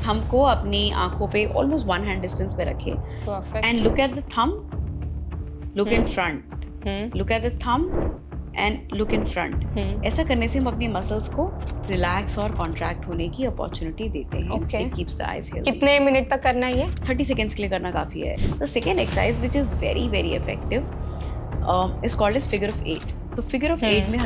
Thumb को अपनी आंखों पे ऑलमोस्ट 1 हैंड डिस्टेंस पे रखें and look at the thumb, look in front, look at the thumb and look in front. ऐसा करने से हम अपनी मसल्स को रिलैक्स और कॉन्ट्रैक्ट होने की अपॉर्चुनिटी देते हैं। It keeps the eyes healthy. कितने मिनट तक करना है ये? 30 सेकेंड्स के लिए करना काफ़ी है। The second exercise which is very very effective is called as figure of 8. तो figure of 8 में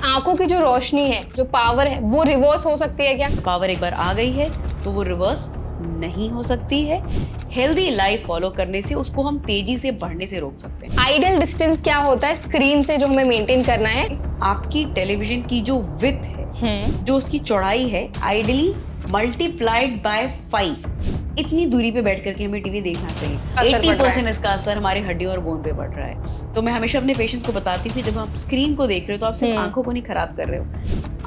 आंखों की जो रोशनी है, जो पावर है, वो रिवर्स हो सकती है क्या? पावर एक बार आ गई है तो वो रिवर्स नहीं हो सकती है। हेल्दी लाइफ फॉलो करने से उसको हम तेजी से बढ़ने से रोक सकते हैं। आइडियल डिस्टेंस क्या होता है स्क्रीन से जो हमें मेंटेन करना है? आपकी टेलीविजन की जो विड्थ है, जो उसकी चौड़ाई है, आइडियली मल्टीप्लाइड बाय 5 इतनी दूरी पे बैठ करके हमें टीवी देखना चाहिए। 80% इसका असर हमारे हड्डियों और बोन पे पड़ रहा है। तो मैं हमेशा अपने पेशेंट्स को बताती हूँ कि जब आप स्क्रीन को देख रहे हो तो आप सिर्फ आंखों को नहीं खराब कर रहे हो,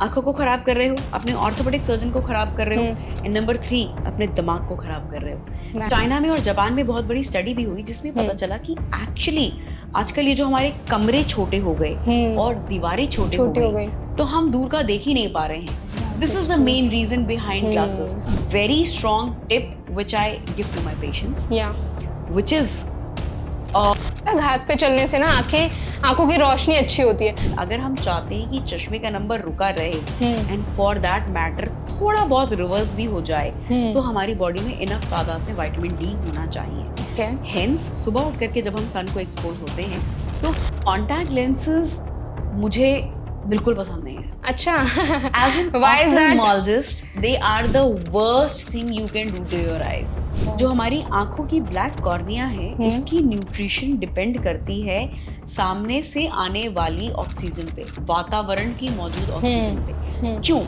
आंखों को खराब कर रहे हो, अपने ऑर्थोपेडिक सर्जन को खराब कर रहे हो, एंड नंबर 3 अपने दिमाग को खराब कर रहे हो। चाइना में और जापान में बहुत बड़ी स्टडी भी हुई जिसमें पता चला कि एक्चुअली आजकल ये जो हमारे कमरे छोटे हो गए और दीवारें छोटे हो गई तो हम दूर का देख ही नहीं पा रहे हैं। This is the main reason behind glasses. Very strong tip which I give to my patients. Which is घास पे चलने से ना आंखों की रोशनी अच्छी होती है। अगर हम चाहते हैं कि चश्मे का नंबर रुका रहे एंड फॉर दैट मैटर थोड़ा बहुत रिवर्स भी हो जाए तो हमारी बॉडी में इनफ तादाद में विटामिन डी होना चाहिए। हेंस सुबह उठ करके जब हम सन को एक्सपोज होते हैं तो कॉन्टैक्ट लेंसेज मुझे बिल्कुल पसंद नहीं है। अच्छा, as an ophthalmologist, they are the worst thing you can do to your eyes. जो हमारी आंखों की ब्लैक कॉर्निया है उसकी न्यूट्रिशन डिपेंड करती है सामने से आने वाली ऑक्सीजन पे, वातावरण की मौजूद ऑक्सीजन पे। क्यों?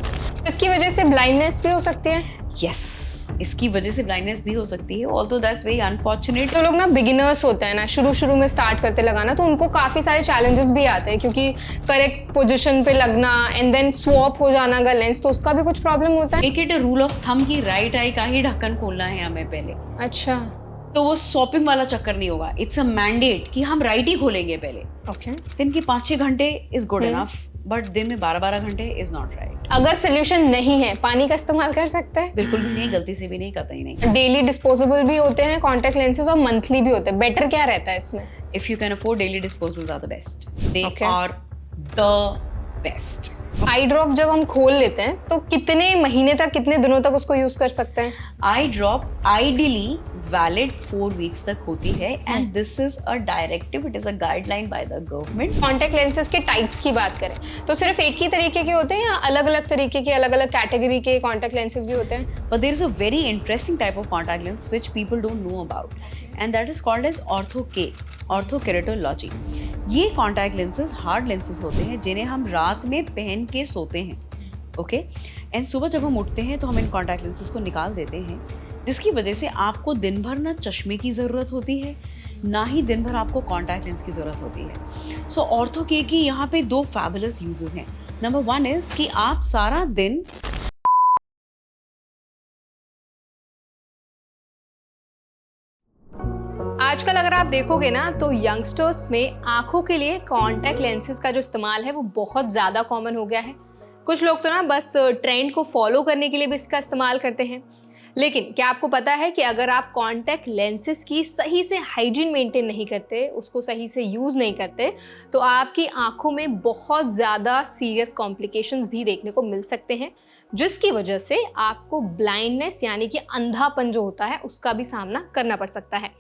इसकी वजह से ब्लाइंडनेस भी हो सकती है। यस, इसकी वजह से ब्लाइंडनेस भी हो सकती है, ऑल्दो दैट्स वेरी अनफॉर्चुनेट। तो लोग ना बिगिनर्स होते हैं ना, शुरू में स्टार्ट करते लगाना, तो उनको काफ़ी सारे चैलेंजेस भी आते हैं क्योंकि करेक्ट पोजीशन पे लगना एंड देन स्वैप हो जाना अगर लेंस, तो उसका भी कुछ प्रॉब्लम होता है। एक इट रूल ऑफ थंब की राइट आई का ही ढक्कन खोलना है हमें पहले। अच्छा, तो वो स्वैपिंग वाला चक्कर नहीं होगा। इट्स अ मैंडेट कि हम राइट ही खोलेंगे पहले। ओके, दिन के 5-6 घंटे इज गुड इनफ, बट दिन में 12-12 घंटे इज नॉट राइट। अगर सोल्यूशन नहीं है, पानी का इस्तेमाल कर सकते हैं? बिल्कुल भी नहीं, गलती से भी नहीं, कतई नहीं। डेली डिस्पोजेबल भी होते हैं कॉन्टैक्ट लेंसेज और मंथली भी होते हैं, बेटर क्या रहता है इसमें? If you can afford, daily disposables are the best, they are the best. I drop जब हम खोल लेते हैं तो कितने महीने तक, कितने दिनों तक उसको यूज कर सकते हैं? आई ड्रॉप आइडियली वैलिड 4 वीक्स तक होती है and this is a directive, it is a guideline by the government. Contact lenses के टाइप्स की बात करें तो सिर्फ एक ही तरीके के होते हैं या अलग अलग तरीके के, अलग अलग कैटेगरी के कॉन्टैक्ट लेंसेज भी होते हैं? But there is a very interesting type of contact lens which people don't know about and that is called as ortho K, orthokeratology. ये कॉन्टैक्ट लेंसेज हार्ड लेंसेज होते हैं जिन्हें हम रात में पहन के सोते हैं, ओके, एंड सुबह जब हम उठते हैं तो हम इन कॉन्टैक्ट लेंसेज को निकाल देते हैं, जिसकी वजह से आपको दिन भर ना चश्मे की ज़रूरत होती है ना ही दिन भर आपको कॉन्टैक्ट लेंस की ज़रूरत होती है। सो ऑर्थो-के की यहाँ पे 2 फैबुलस यूजेस हैं। नंबर 1 इज कि आप सारा दिन आजकल अगर आप देखोगे ना तो यंगस्टर्स में आंखों के लिए कॉन्टैक्ट लेंसेज का जो इस्तेमाल है वो बहुत ज़्यादा कॉमन हो गया है। कुछ लोग तो ना बस ट्रेंड को फॉलो करने के लिए भी इसका इस्तेमाल करते हैं, लेकिन क्या आपको पता है कि अगर आप कॉन्टैक्ट लेंसेज की सही से हाइजीन मेंटेन नहीं करते, उसको सही से यूज़ नहीं करते, तो आपकी आंखों में बहुत ज़्यादा सीरियस कॉम्प्लिकेशंस भी देखने को मिल सकते हैं, जिसकी वजह से आपको ब्लाइंडनेस यानी कि अंधापन जो होता है उसका भी सामना करना पड़ सकता है।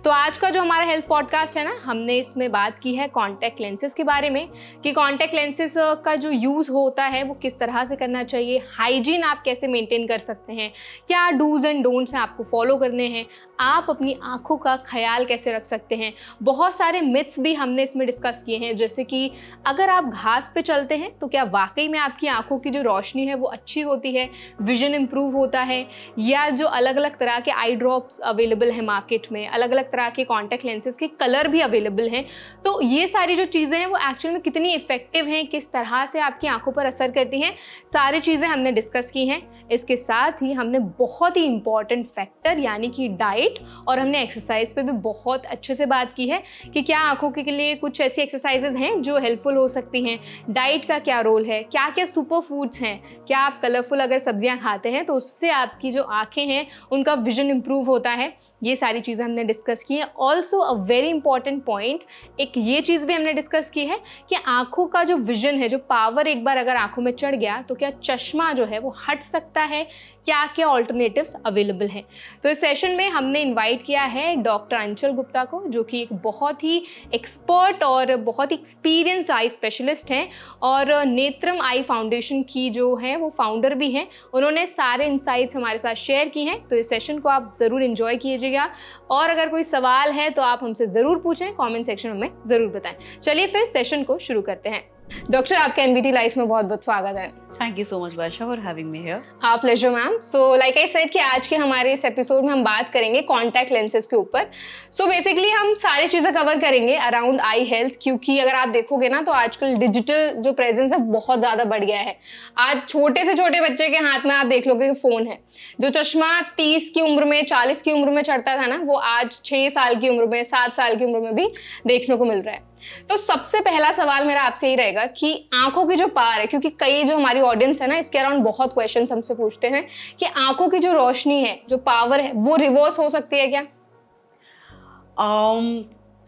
तो आज का जो हमारा हेल्थ पॉडकास्ट है ना, हमने इसमें बात की है कॉन्टैक्ट लेंसेज के बारे में कि कॉन्टैक्ट लेंसेज का जो यूज़ होता है वो किस तरह से करना चाहिए, हाइजीन आप कैसे मेंटेन कर सकते हैं, क्या डूज एंड डोंट्स हैं आपको फॉलो करने हैं, आप अपनी आँखों का ख्याल कैसे रख सकते हैं। बहुत सारे मिथ्स भी हमने इसमें डिस्कस किए हैं, जैसे कि अगर आप घास पे चलते हैं तो क्या वाकई में आपकी आँखों की जो रोशनी है वो अच्छी होती है, विजन इम्प्रूव होता है, या जो अलग अलग तरह के आई ड्रॉप्स अवेलेबल हैं मार्केट में, अलग अलग तरह के कॉन्टैक्ट लेंसेज के कलर भी अवेलेबल हैं, तो ये सारी जो चीज़ें हैं वो एक्चुअल में कितनी इफेक्टिव हैं, किस तरह से आपकी आंखों पर असर करती हैं, सारी चीज़ें हमने डिस्कस की हैं। इसके साथ ही हमने बहुत ही इंपॉर्टेंट फैक्टर यानी कि डाइट और हमने एक्सरसाइज पे भी बहुत अच्छे से बात की है कि क्या आंखों के लिए कुछ ऐसी एक्सरसाइजेज हैं जो हेल्पफुल हो सकती हैं, डाइट का क्या रोल है, क्या क्या सुपर फूड्स हैं, क्या आप आप कलरफुल अगर सब्जियां खाते हैं तो उससे आपकी जो आंखें हैं उनका विजन इंप्रूव होता है। ये सारी चीज़ें हमने डिस्कस की है। Also a very important point, एक ये चीज़ भी हमने डिस्कस की है कि आंखों का जो विजन है, जो पावर एक बार अगर आंखों में चढ़ गया तो क्या चश्मा जो है वो हट सकता है, क्या क्या ऑल्टरनेटिव्स अवेलेबल हैं। तो इस सेशन में हमने इनवाइट किया है डॉक्टर अंचल गुप्ता को, जो कि एक बहुत ही एक्सपर्ट और बहुत ही एक्सपीरियंस्ड आई स्पेशलिस्ट हैं और नेत्रम आई फाउंडेशन की जो है वो फाउंडर भी हैं। उन्होंने सारे इंसाइट्स हमारे साथ शेयर की हैं। तो इस सेशन को आप ज़रूर इन्जॉय कीजिएगा और अगर कोई सवाल है तो आप हमसे ज़रूर पूछें, कमेंट सेक्शन में हमें ज़रूर बताएं। चलिए फिर सेशन को शुरू करते हैं। डॉक्टर, आपका एनबीटी लाइफ में बहुत बहुत स्वागत है। Thank you so much Varsha for having me here. आप pleasure ma'am. So like I said कि आज के हमारे इस एपिसोड में हम बात करेंगे कॉन्टैक्ट लेंसेज के ऊपर। सो बेसिकली हम सारी चीज़ें कवर करेंगे अराउंड आई हेल्थ, क्योंकि अगर आप देखोगे ना तो आजकल डिजिटल जो प्रेजेंस है बहुत ज़्यादा बढ़ गया है। आज छोटे से छोटे बच्चे के हाथ में आप देख लोगे कि फ़ोन है। जो चश्मा 30 की उम्र में, 40 की उम्र में चढ़ता था ना, वो आज 6 साल की उम्र में, 7 साल की उम्र में भी देखने को मिल रहा है। तो सबसे पहला सवाल मेरा आपसे ही रहेगा कि आंखों की जो पावर है, क्योंकि कई जो हमारी ऑडियंस है ना, इसके अराउंड बहुत क्वेश्चंस हमसे पूछते हैं कि आंखों की जो रोशनी है, जो पावर है, वो रिवर्स हो सकती है क्या?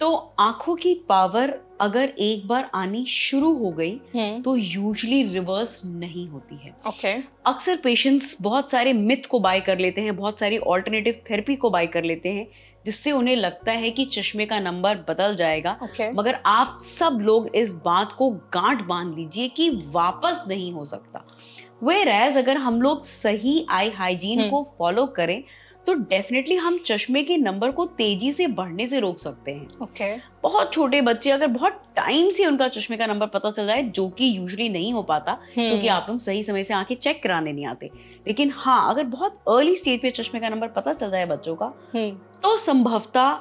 तो आंखों की पावर अगर एक बार आनी शुरू हो गई तो यूजुअली रिवर्स नहीं होती है। ओके। अक्सर पेशेंट्स बहुत सारे मिथ को बाय कर लेते हैं, बहुत सारी ऑल्टरनेटिव थेरेपी को बाय कर लेते हैं, जिससे उन्हें लगता है कि चश्मे का नंबर बदल जाएगा। मगर आप सब लोग इस बात को गांठ बांध लीजिए कि वापस नहीं हो सकता। Whereas अगर हम लोग सही आई हाइजीन को फॉलो करें तो डेफिनेटली हम चश्मे के नंबर को तेजी से बढ़ने से रोक सकते हैं। बहुत छोटे बच्चे अगर बहुत टाइम से उनका चश्मे का नंबर पता चल जाए, जो कि यूजुअली नहीं हो पाता क्योंकि आप लोग सही समय से आंखें चेक कराने नहीं आते, लेकिन हाँ अगर बहुत अर्ली स्टेज पे चश्मे का नंबर पता चल जाए बच्चों का तो संभवतः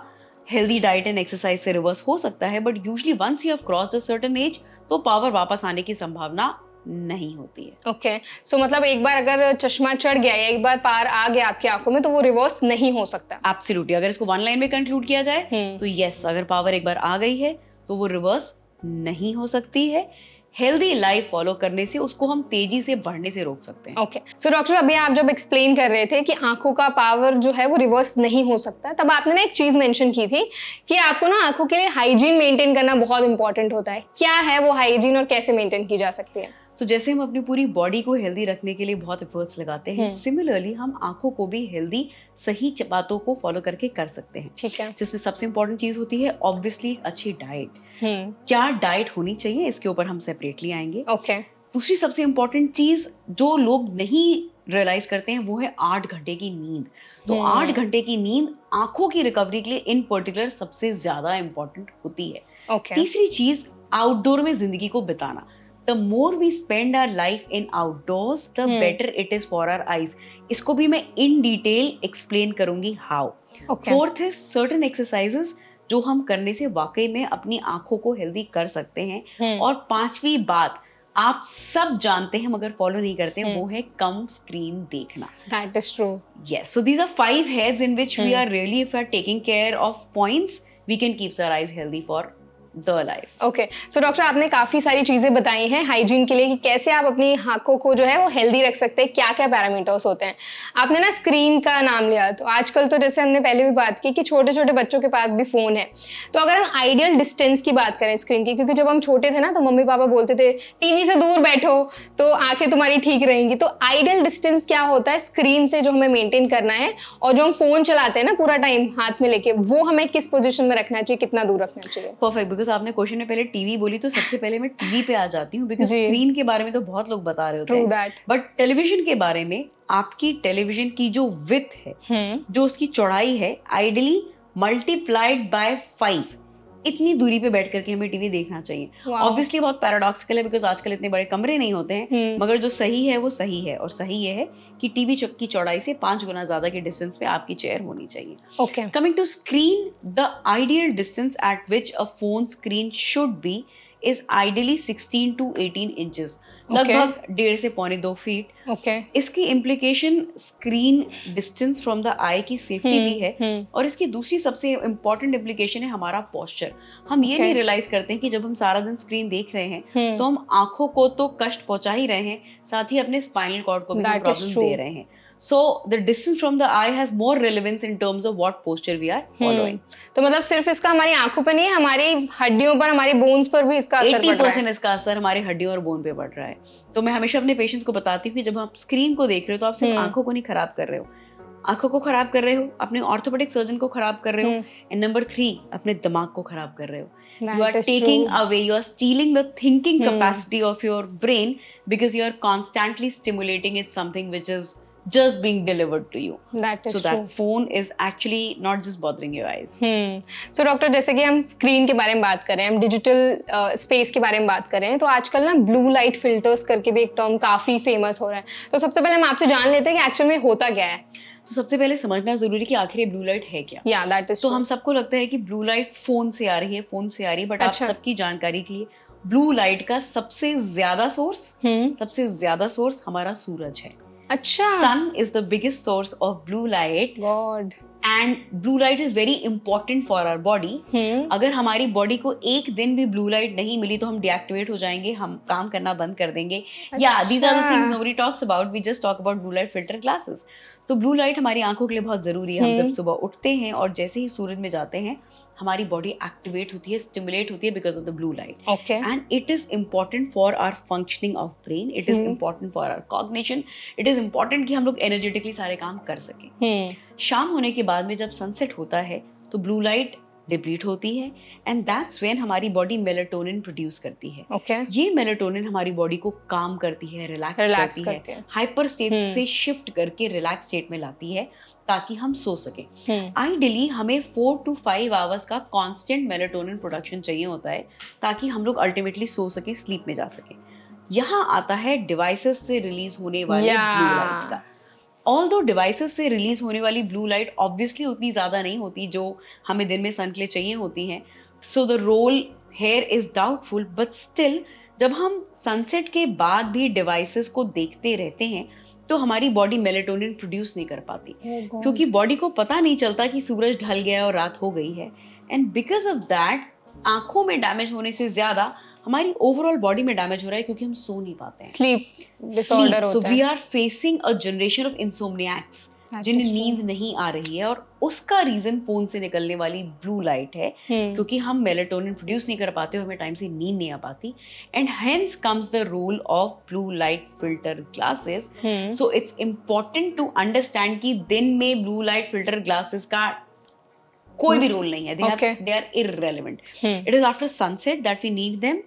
हेल्दी डाइट एंड एक्सरसाइज से रिवर्स हो सकता है। But usually once you have crossed a certain age तो पावर वापस आने की संभावना नहीं होती है। ओके। सो मतलब एक बार अगर चश्मा चढ़ गया या एक बार पार आ गया आपकी आंखों में तो वो रिवर्स नहीं हो सकता। एब्सोल्युटली। अगर इसको वन लाइन में कंक्लूड किया जाए तो यस, अगर पावर एक बार आ गई है तो वो रिवर्स नहीं हो सकती है। हेल्दी लाइफ फॉलो करने से उसको हम तेजी से बढ़ने से रोक सकते हैं। ओके। सो डॉक्टर, अभी आप जब एक्सप्लेन कर रहे थे कि आंखों का पावर जो है वो रिवर्स नहीं हो सकता, तब आपने ना एक चीज मेंशन की थी कि आपको ना आंखों के लिए हाइजीन मेंटेन करना बहुत इंपॉर्टेंट होता है। क्या है वो हाइजीन और कैसे मेंटेन की जा सकती है? तो जैसे हम अपनी पूरी बॉडी को हेल्दी रखने के लिए बहुत एफर्ट्स लगाते हैं, सिमिलरली हम आंखों को भी हेल्दी सही बातों को फॉलो करके कर सकते हैं। ठीक है। जिसमें सबसे इंपॉर्टेंट चीज होती है ऑब्वियसली अच्छी डाइट। क्या डाइट होनी चाहिए इसके ऊपर हम सेपरेटली आएंगे। ओके। दूसरी सबसे इंपॉर्टेंट चीज जो लोग नहीं रियलाइज करते हैं वो है 8 घंटे की नींद। तो 8 घंटे की नींद आंखों की रिकवरी के लिए इन पर्टिकुलर सबसे ज्यादा इंपॉर्टेंट होती है। तीसरी चीज आउटडोर में जिंदगी को बिताना। The more we spend our life in outdoors, the better it is for our eyes. इसको भी मैं in detail explain करूंगी how. Fourth is certain exercises जो हम करने से वाकई में अपनी आंखों को हेल्दी कर सकते हैं। और पांचवी बात आप सब जानते हैं मगर फॉलो नहीं करते हैं, वो है कम स्क्रीन देखना। That is true. Yes, so these are 5 heads in which we are really, if we are taking care of points, we can keep our eyes healthy for the life. Okay. So doctor, आपने काफी सारी चीजें बताई हैं hygiene के लिए कि कैसे आप अपनी आंखों को जो है वो हेल्दी रख सकते हैं, क्या क्या पैरामीटर्स होते हैं। आपने ना स्क्रीन का नाम लिया, तो आजकल तो जैसे हमने पहले भी बात की कि छोटे छोटे बच्चों के पास भी फोन है। तो अगर हम आइडियल डिस्टेंस की बात करें स्क्रीन की, क्योंकि जब हम छोटे थे ना तो मम्मी पापा बोलते थे टीवी से दूर बैठो तो आंखें तुम्हारी ठीक रहेंगी। तो आइडियल डिस्टेंस क्या होता है स्क्रीन से जो हमें मेंटेन करना है, और जो हम फोन चलाते हैं ना पूरा टाइम हाथ में लेके, वो हमें किस पोजिशन में रखना चाहिए, कितना दूर रखना चाहिए? परफेक्ट। बिकॉज आपने क्वेश्चन में पहले टीवी बोली तो सबसे पहले मैं टीवी पे आ जाती हूँ, बिकॉज स्क्रीन के बारे में तो बहुत लोग बता रहे होते हैं, बट टेलीविजन के बारे में आपकी टेलीविजन की जो विड्थ है, जो उसकी चौड़ाई है, आइडियली मल्टीप्लाइड बाय 5 इतनी दूरी पे बैठ करके हमें टीवी देखना चाहिए। ऑब्वियसली बहुत पैराडॉक्सिकल है बिकॉज आजकल इतने बड़े कमरे नहीं होते हैं, मगर जो सही है वो सही है, और सही ये है कि टीवी की चौड़ाई से 5 गुना ज्यादा के डिस्टेंस पे आपकी चेयर होनी चाहिए। Coming to screen, the ideal distance at which a phone screen should be is ideally 16 to 18 inches, लगभग 1.5 से 2.25 फीट। इसकी implication screen distance from the eye की सेफ्टी भी है, और इसकी दूसरी सबसे इम्पोर्टेंट इम्प्लीकेशन है हमारा पोस्चर। हम ये नहीं रियलाइज करते हैं कि जब हम सारा दिन स्क्रीन देख रहे हैं तो हम आंखों को तो कष्ट पहुंचा ही रहे हैं, साथ ही अपने स्पाइनल कॉर्ड को भी प्रॉब्लम दे रहे हैं। So the distance from the eye has more relevance in terms of what posture we are following. तो मतलब सिर्फ इसका हमारी आंखों पर नहीं है, हमारी हड्डियों पर, हमारी बोन्स पर भी इसका असर पड़ रहा है। 80% इसका असर हमारी हड्डियों और बोन पे पड़ रहा है। तो मैं हमेशा अपने पेशेंट्स को बताती हूँ कि जब आप स्क्रीन को देख रहे हो तो आप सिर्फ आंखों को नहीं खराब कर रहे हो, आंखों को खराब कर रहे हो, अपने ऑर्थोपेडिक सर्जन को खराब कर रहे हो, एंड नंबर 3 अपने दिमाग को खराब कर रहे हो। You are taking away, you are stealing the thinking capacity of your brain because you are constantly stimulating it something which is just being delivered to you. That is so true. that phone is actually not just bothering your eyes. So doctor, जैसे कि हम screen के बारे में बात कर रहे हैं, हम डिजिटल स्पेस के बारे में बात कर रहे हैं, तो आजकल ना ब्लू लाइट फिल्टर्स करके भी एक टर्म काफी फेमस हो रहा है। तो सबसे पहले हम आपसे जान लेते हैं कि एक्चुअल में होता क्या है। तो सबसे पहले समझना जरूरी है कि आखिर ये ब्लू लाइट है क्या। या दैट इज तो हम सबको लगता है कि ब्लू लाइट फोन से आ रही है, फोन से आ रही है, बट आप सबकी जानकारी के लिए ब्लू लाइट का सबसे ज्यादा सोर्स हमारा सूरज है। अच्छा, sun is the biggest source of blue light. God. And blue light is very important for our body. अगर हमारी बॉडी को एक दिन भी ब्लू लाइट नहीं मिली तो हम डीएक्टिवेट हो जाएंगे, हम काम करना बंद कर देंगे। Yeah, these are the things nobody talks about. We just talk about blue light filter glasses. तो ब्लू लाइट हमारी आंखों के लिए बहुत जरूरी है। हम जब सुबह उठते हैं और जैसे ही सूरज में जाते हैं हमारी बॉडी एक्टिवेट होती है, स्टिमुलेट होती है because of the blue light. And it is important for our functioning of brain, it is important for our cognition, it is important कि हम लोग एनर्जेटिकली सारे काम कर सकें। शाम होने के बाद में जब सनसेट होता है तो ब्लू लाइट डिप्लीट होती है, एंड दैट्स व्हेन हमारी बॉडी मेलाटोनिन प्रोड्यूस करती है। ये मेलाटोनिन हमारी बॉडी को काम करती है, रिलैक्स करती है, हाइपर स्टेट से शिफ्ट करके रिलैक्स स्टेट में लाती है ताकि हम सो सकें। आइडियली हमें 4 to 5 आवर्स का कांस्टेंट मेलाटोनिन प्रोडक्शन चाहिए होता है ताकि हम लोग अल्टीमेटली सो सकें, स्लीप में जा सकें। यहाँ आता है डिवाइसेस से रिलीज होने वाले ब्लू लाइट का। ऑल्दो डिवाइसेस से रिलीज होने वाली ब्लू लाइट ऑब्वियसली उतनी ज़्यादा नहीं होती जो हमें दिन में सन के लिए चाहिए होती हैं, so the role here is doubtful, but still जब हम सनसेट के बाद भी डिवाइसेस को देखते रहते हैं तो हमारी बॉडी मेलाटोनिन प्रोड्यूस नहीं कर पाती, क्योंकि बॉडी को पता नहीं चलता कि सूरज ढल गया और रात हो गई है। एंड बिकॉज ऑफ दैट आंखों में डैमेज होने से ज़्यादा हमारी ओवरऑल बॉडी में डैमेज हो रहा है क्योंकि हम सो नहीं पाते हैं। स्लीप डिसऑर्डर होता है। So we are facing a generation of insomniacs जिन्हें नींद नहीं आ रही है, और उसका रीजन फोन से निकलने वाली ब्लू लाइट है, क्योंकि हम मेलाटोनिन प्रोड्यूस नहीं कर पाते, हमें टाइम से नींद नहीं आ पाती, and hence comes the role of blue light filter glasses. So it's important to understand कि दिन में ब्लू लाइट फिल्टर ग्लासेस का कोई भी रोल नहीं है, they are irrelevant. It is after sunset that we need them,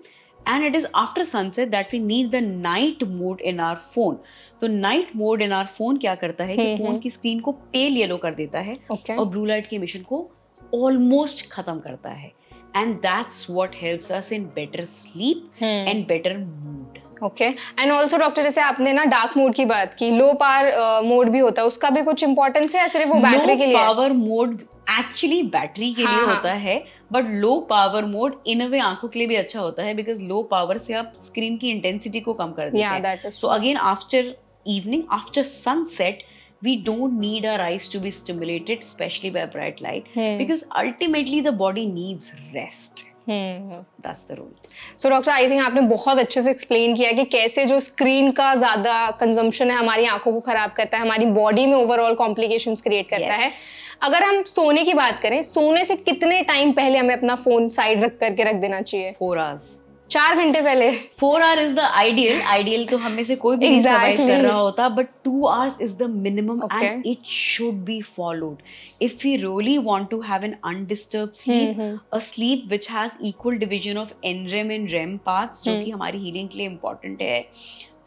and it is after sunset that we need the night mode in our phone. तो night mode in our phone क्या करता है कि phone की screen को pale yellow कर देता है और ब्लू लाइट के एमिशन को ऑलमोस्ट खत्म करता है, and that's what helps us in better sleep and better mood. Okay, and also doctor, जैसे आपने ना डार्क मोड की बात की, लो पावर मोड भी होता है, उसका भी कुछ इंपॉर्टेंस है या सिर्फ वो बैटरी के लिए? Low power mode actually battery के लिए होता है, but low power mode in a way आंखों के लिए भी अच्छा होता है, बिकॉज लो पावर से आप स्क्रीन की इंटेंसिटी को कम कर देते हैं। So again after evening, after sunset, we don't need our eyes to be stimulated, especially by bright light, because ultimately the body needs rest. So that's the rule. So doctor, I think आपने बहुत अच्छे से explain किया कि कैसे जो screen का ज़्यादा कंजम्पशन है हमारी आंखों को खराब करता है, हमारी बॉडी में ओवरऑल कॉम्प्लिकेशंस क्रिएट करता है। अगर हम सोने की बात करें, सोने से कितने टाइम पहले हमें अपना फोन साइड रख करके रख देना चाहिए? 4 hours. 4 घंटे पहले। 4 hours is the ideal तो हम में से कोई भी नहीं सर्वाइव कर रहा होता, but 2 hours is the minimum, and it should be followed. If we really want to have an undisturbed sleep, a sleep which has equal division of NREM and REM parts, जो कि हमारी healing के लिए important है,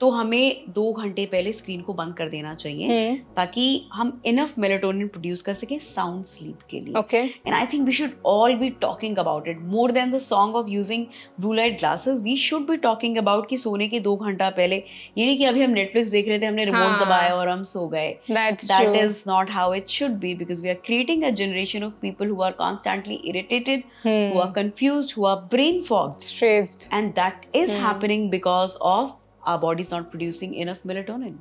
तो हमें 2 घंटे पहले स्क्रीन को बंद कर देना चाहिए ताकि हम इनफ मेलेटोनिन प्रोड्यूस कर सके साउंड स्लीप के लिए. Okay. And I think we should all be talking about it more than the song of using blue light glasses. We should be talking about कि सोने के 2 घंटा पहले, ये नहीं कि अभी हम नेटफ्लिक्स देख रहे थे, हमने रिमोट दबाया और हम सो गए. That is not how it should be, because we are creating a generation of people who are constantly irritated, who are confused, who are brain fogged, stressed, and that is happening because of our body is not producing enough melatonin.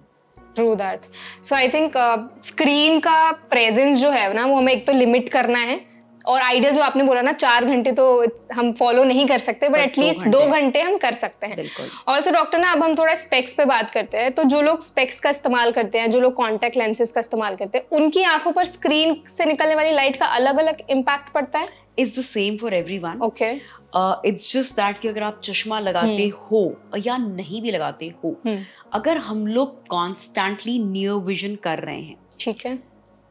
True that. So I think screen का presence जो है ना वो हमें एक तो limit करना है, और आइडियल जो आपने बोला ना 4 घंटे तो हम फॉलो नहीं कर सकते, बट एटलीस्ट 2 घंटे हम कर सकते हैं. ऑल्सो डॉक्टर ना, अब हम थोड़ा स्पेक्स पे बात करते हैं. तो जो लोग स्पेक्स का इस्तेमाल करते हैं, जो लोग कॉन्टैक्ट लेंसेज का इस्तेमाल करते हैं, उनकी आंखों पर स्क्रीन से निकलने वाली लाइट का अलग अलग इम्पैक्ट पड़ता है. It's the same for everyone. Okay. It's just that कि अगर आप चश्मा लगाते हो या नहीं भी लगाते हो, अगर हम लोग कॉन्स्टेंटली नियर विजन कर रहे हैं, ठीक है,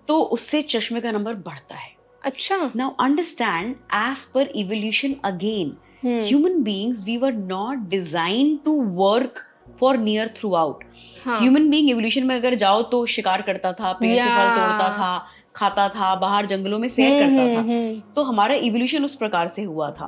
तो उससे चश्मे का नंबर बढ़ता है. अच्छा. Now understand, as per evolution again, human beings, we were not designed to work for near throughout. Human being evolution में अगर जाओ तो शिकार करता था, पेड़ से फल तोड़ता था, खाता था, बाहर जंगलों में सैर करता था. तो हमारा इवोल्यूशन उस प्रकार से हुआ था.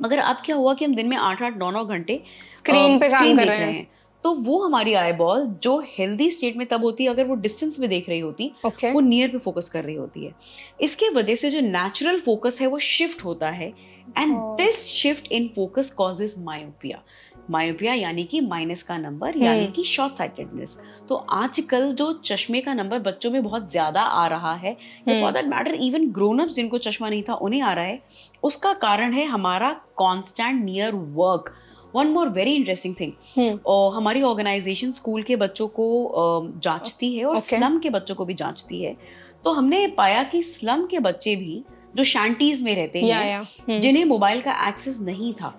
मगर अब क्या हुआ कि हम दिन में 8-8, 9-9 घंटे स्क्रीन पे काम कर रहे हैं. तो वो हमारी आई बॉल जो हेल्दी स्टेट में तब होती है अगर वो डिस्टेंस में देख रही होती, वो नियर पे फोकस कर रही होती है. इसके वजह से जो नेचुरल फोकस है वो शिफ्ट होता है, and this shift in focus causes myopia. Myopia यानी कि माइनस का नंबर, यानी कि शॉर्ट साइटेडनेस. तो आजकल जो चश्मे का नंबर बच्चों में बहुत ज्यादा आ रहा है, for that matter even grown ups जिनको चश्मा नहीं था उन्हें आ रहा है, उसका कारण है हमारा constant near work. One more very interesting thing, हमारी ऑर्गेनाइजेशन स्कूल के बच्चों को जांचती है और स्लम के बच्चों को भी जांचती है. तो हमने पाया कि स्लम के बच्चे भी जो शैंटीज में रहते हैं, जिन्हें मोबाइल का एक्सेस नहीं था,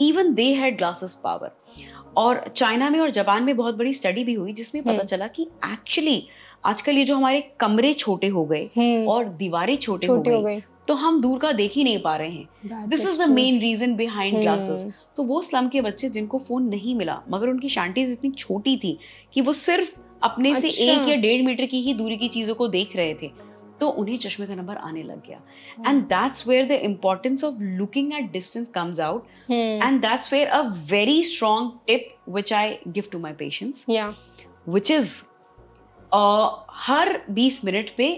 even they had glasses power. और चाइना में और जापान में बहुत बड़ी स्टडी भी हुई जिसमें पता चला कि एक्चुअली आजकल ये जो हमारे कमरे छोटे हो गए और दीवारें छोटे हो गई, तो हम दूर का देख ही नहीं पा रहे हैं. This is the main reason behind glasses. तो वो स्लम के बच्चे जिनको फोन नहीं मिला मगर उनकी शैंटीज इतनी छोटी थी कि वो सिर्फ अपने से 1 या 1.5 मीटर की ही दूरी की चीजों को देख रहे थे, तो उन्हें चश्मे का नंबर आने लग गया. And that's where the importance of looking at distance comes out, and that's where a very strong tip which I give to my patients, which is हर 20 मिनट पे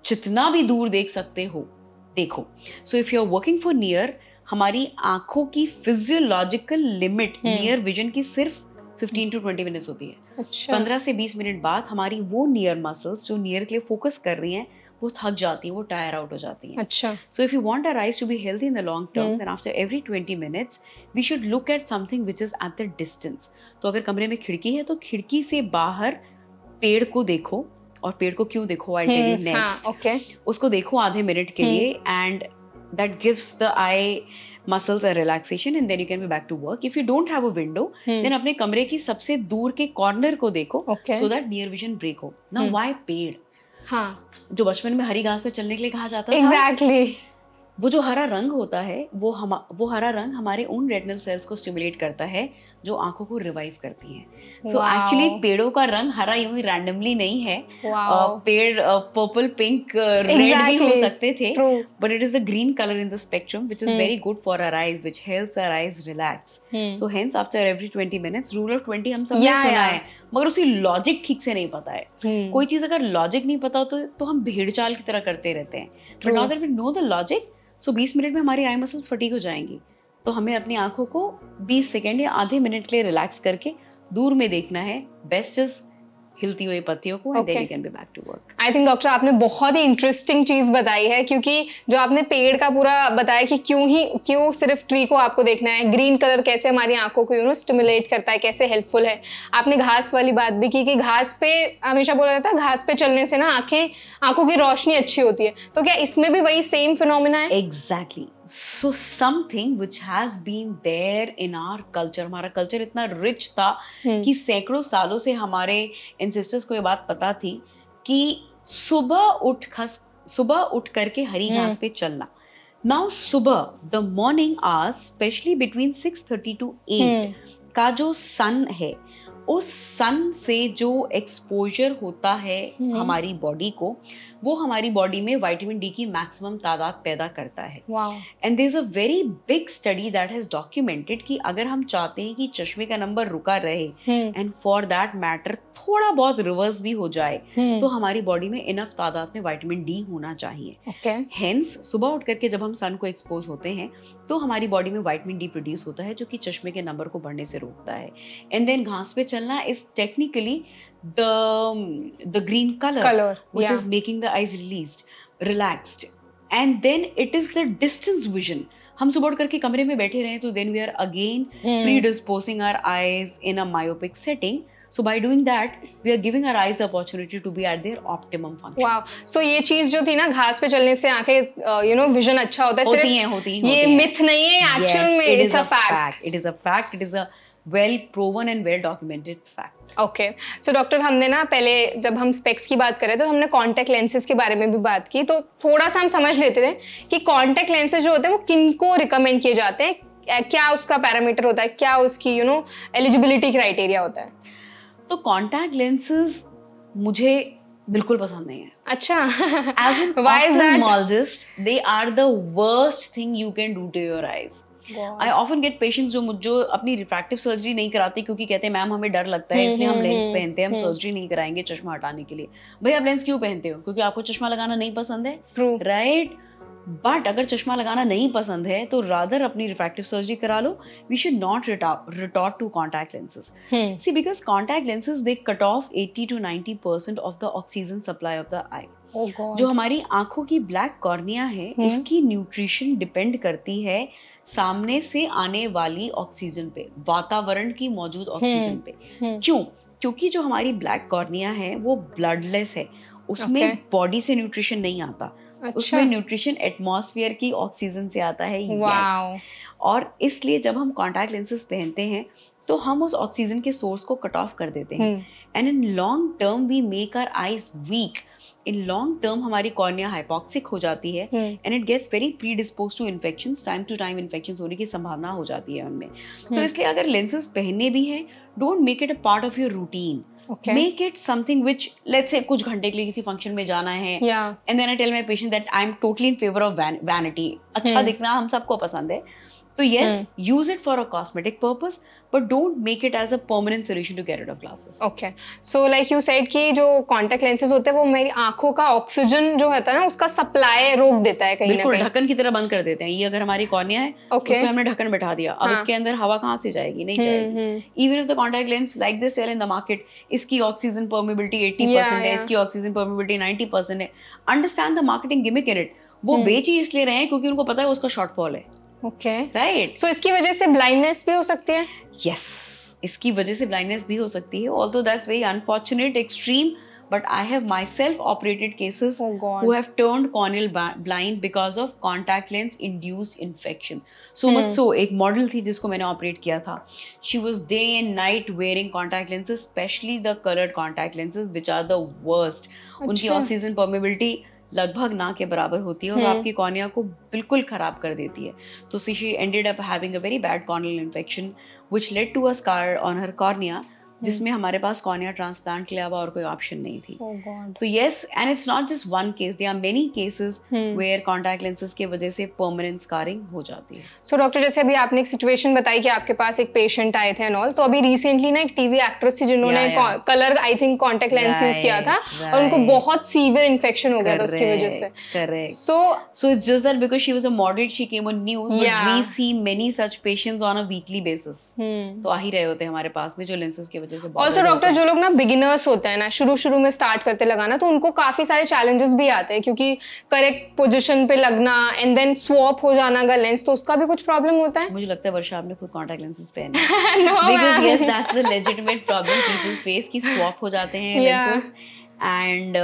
जितना भी दूर देख सकते हो देखो. So if you are working for near, हमारी आंखों की फिजियोलॉजिकल लिमिट नियर विजन की सिर्फ 15 to 20 मिनट्स होती है. 15 से 20 मिनट बाद हमारी वो नियर मसल्स जो नियर के लिए फोकस कर रही हैं वो थक जाती हैं, वो टायर आउट हो जाती हैं. अच्छा. So if you want our eyes to be healthy in the long term, then after every 20 minutes we should look at something which is at the distance. तो अगर कमरे में खिड़की है तो खिड़की से बाहर पेड़ को देखो, और पेड़ को क्यों देखो, आई टेल यू नेक्स्ट. उसको देखो आधे मिनट के लिए, and that gives the eye muscles a relaxation, and then you can be back to work. If you don't have a window, then अपने कमरे की सबसे दूर के कॉर्नर को देखो, so that near vision break हो. Now why पेड़? हाँ, जो बचपन में हरी घास पे चलने के लिए कहा जाता था, exactly. वो जो हरा रंग होता है वो हरा रंग हमारे उन रेटिनल सेल्स को स्टिमुलेट करता है जो आंखों को रिवाइव करती हैं. सो एक्चुअली पेड़ों का रंग हरा यूं ही रैंडमली नहीं है. पेड़ पर्पल, पिंक, रेड भी हो सकते थे, but it is the green colour in the spectrum which is very good for our eyes, which helps our eyes relax. So hence after every 20 minutes, rule of 20 हम सबने सुना है, मगर उसकी लॉजिक ठीक से नहीं पता है. कोई चीज अगर लॉजिक नहीं पता हो तो हम भेड़ चाल की तरह करते रहते हैं. But now that we know the logic, so 20 minute में हमारी आई मसल्स फटीग हो जाएंगी. तो हमें अपनी आंखों को 20 सेकेंड या आधे मिनट के लिए रिलैक्स करके दूर में देखना है. बेस्ट इज हिलती हुई पत्तियों को, and then you can be back to work. I think doctor आपने बहुत ही इंटरेस्टिंग चीज बताई है, क्योंकि जो आपने पेड़ का पूरा बताया कि क्यों सिर्फ ट्री को आपको देखना है, ग्रीन कलर कैसे हमारी आंखों को स्टिमुलेट करता है, कैसे हेल्पफुल है. आपने घास वाली बात भी की कि घास पे हमेशा बोला जाता है घास पे चलने से ना आंखों की रोशनी अच्छी होती है. तो क्या इसमें भी वही सेम फिनोमेना है? Exactly. So something which has been there in our culture, हमारा कल्चर इतना रिच था कि सैकड़ों सालों से हमारे एंसेस्टर्स को ये बात पता थी कि सुबह उठ करके हरी घास पे चलना. नाउ सुबह the morning hours, specially between 6:30 to 8 का जो सन है उस सन से जो एक्सपोजर होता है हमारी बॉडी को, वो हमारी बॉडी में विटामिन डी की मैक्सिमम तादाद पैदा करता है. And there is a very big study that has documented कि अगर हम चाहते हैं कि चश्मे का नंबर रुका रहे एंड फॉर दैट मैटर थोड़ा बहुत रिवर्स भी हो जाए, तो हमारी बॉडी में इनफ तादाद में विटामिन डी होना चाहिए. हेंस सुबह उठ करके जब हम सन को एक्सपोज होते हैं तो हमारी बॉडी में विटामिन डी प्रोड्यूस होता है, जो कि चश्मे के नंबर को बढ़ने से रोकता है. एंड देन घास पे चलना is technically the green color which is making the eyes relaxed, and then it is the distance vision. हम सुबह उठ करके कमरे में बैठे रहे तो then we are again predisposing our eyes in a myopic setting. So by doing that, we are giving our eyes the opportunity to be at their optimum function. Wow. So ये चीज जो थी ना, घास पे चलने से आंखें विजन अच्छा होता है, होती ये मिथ नहीं है, एक्चुअल में it's a fact. It is a fact. It is a well proven and well documented fact. Okay. So doctor, हमने ना पहले जब हम स्पेक्स की बात करें तो हमने कॉन्टैक्ट लेंसेज के बारे में भी बात की, तो थोड़ा सा हम समझ लेते थे कि कॉन्टैक्ट लेंसेज जो होते हैं वो किनको रिकमेंड किए जाते हैं, क्या उसका पैरामीटर होता है, क्या उसकी एलिजिबिलिटी क्राइटेरिया होता है. तो कॉन्टैक्ट लेंसेज मुझे बिल्कुल पसंद नहीं है. अच्छा. As an ophthalmologist, they are the worst thing you can do to your eyes. I often get patients जो अपनी रिफ्रैक्टिव सर्जरी नहीं कराते क्योंकि कहते हैं मैम हमें डर लगता है इसलिए हम लेंस पहनते हैं, हम सर्जरी नहीं कराएंगे चश्मा हटाने के लिए. भाई आप लेंस क्यों पहनते हो? क्योंकि आपको चश्मा लगाना नहीं पसंद है, राइट? बट अगर चश्मा लगाना नहीं पसंद है तो रादर अपनी रिफ्रैक्टिव सर्जरी करा लो. We should not retort to contact lenses. See because contact lenses they cut off 80 to 90% of the oxygen supply of the eye. जो हमारी आंखों की ब्लैक कॉर्निया है उसकी न्यूट्रिशन डिपेंड करती है सामने से आने वाली ऑक्सीजन पे, वातावरण की मौजूद ऑक्सीजन पे. क्यों? क्योंकि जो हमारी ब्लैक कॉर्निया है वो ब्लडलेस है, उसमें बॉडी से न्यूट्रिशन नहीं आता. उसमें न्यूट्रिशन एटमॉस्फेयर की ऑक्सीजन से आता है. yes. और इसलिए जब हम कॉन्टैक्ट लेंसेज पहनते हैं तो हम उस ऑक्सीजन के सोर्स को कट ऑफ कर देते हैं. And in long term we make our eyes weak. In long term हमारी कॉर्निया हाइपोक्सिक हो जाती है and it gets very predispose to infections. Time to time infections होने की संभावना हो जाती है उनमें. तो इसलिए अगर लेंसेज पहनने भी हैं, don't make it a part of your routine. Make it something which, let's say, कुछ घंटे के लिए किसी फंक्शन में जाना है, and then I tell my patient that I'm totally in favor of vanity. अच्छा दिखना हम सबको पसंद है, तो yes, use it for a cosmetic purpose, but don't make it as a permanent solution to get rid of glasses. Okay, so like you said कि जो contact lenses होते हैं वो मेरी आंखों का ऑक्सीजन जो होता है ना उसका सप्लाई रोक देता है कहीं ना कहीं. बिल्कुल ढक्कन की तरह बंद कर देते हैं. ये अगर हमारी कॉर्निया है उसमें हमने ढक्कन बैठा दिया, अब इसके अंदर हवा कहाँ से जाएगी? नहीं जाएगी. Even if the contact lens like they sell in the market, इसकी ऑक्सीजन परमिबिलिटी 80% है, इसकी ऑक्सीजन परमिबिलिटी 90% है. Understand the marketing gimmick in it. वो बेच ही इसलिए रहे हैं क्योंकि उनको पता है उसका शॉर्टफॉल है. Okay, right. सो इसकी वजह से ब्लाइंडनेस भी हो सकती है. यस, इसकी वजह से ब्लाइंडनेस भी हो सकती है, although that's very unfortunate extreme. But I have myself operated cases who have turned corneal blind because of contact lens induced infection. So much so एक मॉडल थी जिसको मैंने ऑपरेट किया था. She was day and night wearing contact lenses, specially the coloured contact lenses which are the worst. उनकी oxygen permeability लगभग ना के बराबर होती है और आपकी कॉर्निया को बिल्कुल खराब कर देती है. तो she ended up having a very bad corneal infection which led to a scar on her cornea, जिसमें हमारे पास कॉर्निया ट्रांसप्लांट के अलावा और कोई ऑप्शन नहीं थी. तो yes, and it's not just one case, there are many cases where contact lenses की वजह से परमानेंट स्कारिंग हो जाती है. सो डॉक्टर, जैसे अभी आपने एक सिचुएशन बताई कि आपके पास एक पेशेंट आए थे एंड ऑल, तो अभी रिसेंटली ना एक टीवी एक्ट्रेस थी जिन्होंने colour I think contact lens use किया था और उनको बहुत सीवियर इन्फेक्शन हो गया था उसकी वजह से. Correct. So it's just that because she was a model, she came on news, but we see many such patients on a weekly basis. तो आ ही रहे होते हैं हमारे पास में जो लेंसेज की वजह से. ऑल्सो डॉक्टर, जो लोग ना बिगिनर्स होते हैं ना, शुरू में स्टार्ट करते लगाना, तो उनको काफी सारे चैलेंजेस भी आते हैं क्योंकि करेक्ट पोजीशन पे लगना एंड देन स्वैप हो जाना अगर लेंस, तो उसका भी कुछ प्रॉब्लम होता है. मुझे लगता है वर्षा आपने खुद कॉन्टैक्ट लेंसेज पहने because yes, that's the legitimate problem people face कि स्वैप हो जाते हैं लेंसेज एंड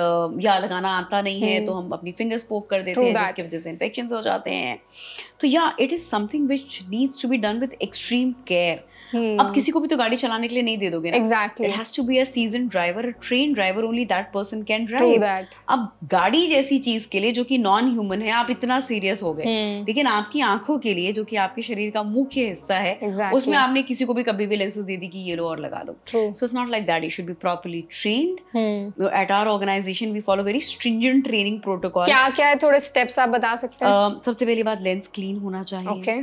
या लगाना आता नहीं है तो हम अपनी फिंगर्स पोक कर देते हैं जिसकी वजह से इन्फेक्शंस हो जाते हैं. तो या it is something which needs to be done with extreme care. अब किसी को भी तो गाड़ी चलाने के लिए नहीं दे दोगे ना. Exactly. It has to be a seasoned driver, a trained driver, only that person can drive. True that. अब गाड़ी जैसी चीज के लिए जो कि नॉन ह्यूमन है, आप इतना सीरियस हो गए, लेकिन आपकी आंखों के लिए जो कि आपके शरीर का मुख्य हिस्सा है, Exactly. उसमें आपने किसी को भी कभी भी लेंसेज दे दी कि ये लो और लगा लो. True. So it's not like that. You should be properly trained. At our organization we follow very stringent training protocol. क्या क्या है, थोड़े स्टेप्स आप बता सकते हैं? सबसे पहली बात, लेंस क्लीन होना चाहिए. Okay.